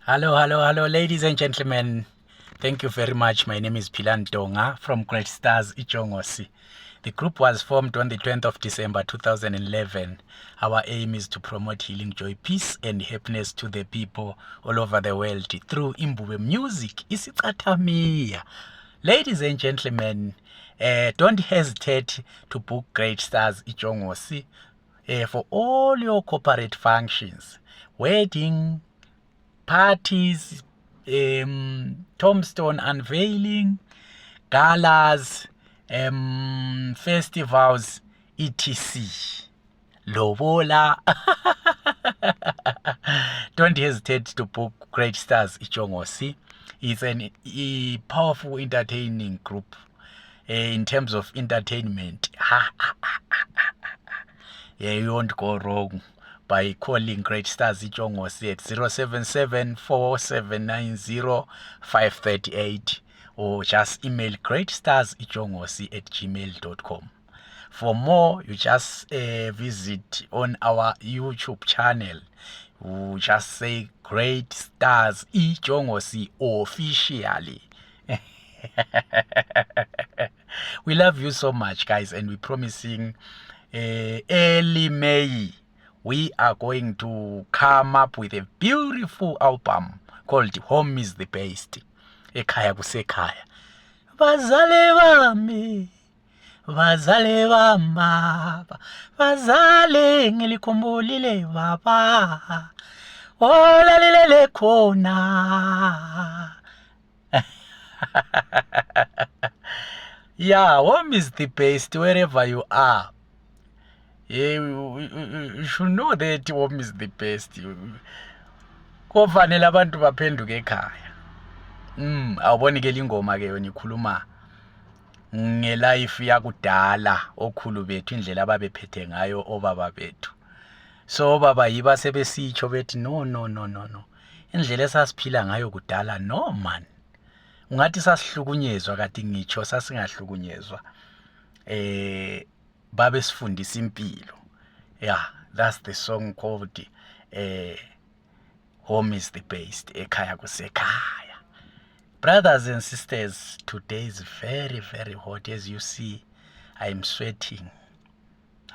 Hello, ladies and gentlemen. Thank you very much. My name is Philan Donga from Great Stars Ichongosi. The group was formed on the 20th of December 2011. Our aim is to promote healing, joy, peace, and happiness to the people all over the world through Imbube music. Isicathamiya. Ladies and gentlemen, don't hesitate to book Great Stars Ichongosi for all your corporate functions, wedding, parties, tombstone unveiling, galas, festivals, etc. Lobola. Don't hesitate to book Great Stars Ichongosi. It's a powerful entertaining group in terms of entertainment. Yeah, you won't go wrong by calling Great Stars Ichongosi at 077-4790-538 or just email greatstarsichongosi@gmail.com. For more, you just visit on our YouTube channel. You just say Great Stars Ichongosi officially. We love you so much, guys, and we're promising early May we are going to come up with a beautiful album called Home is the Best. Ekhaya kusekhaya. Bazale bami, bazale bamama, bazale ngilikhumbulile baba, olalilele khona. Yeah, home is the best wherever you are. You should know that home is the best. Kofanele abantu baphenduke ekhaya. Awuboni ke lingoma ke yona ikhuluma ngelife yakudala okhulu bethu indlela ababephethe ngayo obaba bethu. So baba yiba sebesitsho bethi no. Indlela esasiphila ngayo kudala no man. Ungathi sasihlukunyezwa kati ngitsho sasingahlukunyezwa. Babe sifundisa impilo. Yeah, that's the song called Home is the Best. Ekhaya kusekhaya. Brothers and sisters, today is very, very hot. As you see, I'm sweating.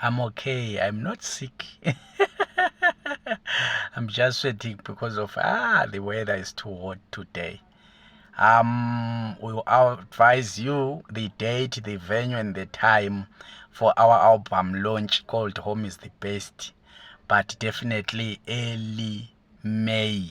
I'm okay. I'm not sick. I'm just sweating because of the weather is too hot today. We'll advise you the date, the venue, and the time for our album launch called Home is the Best, but definitely early May.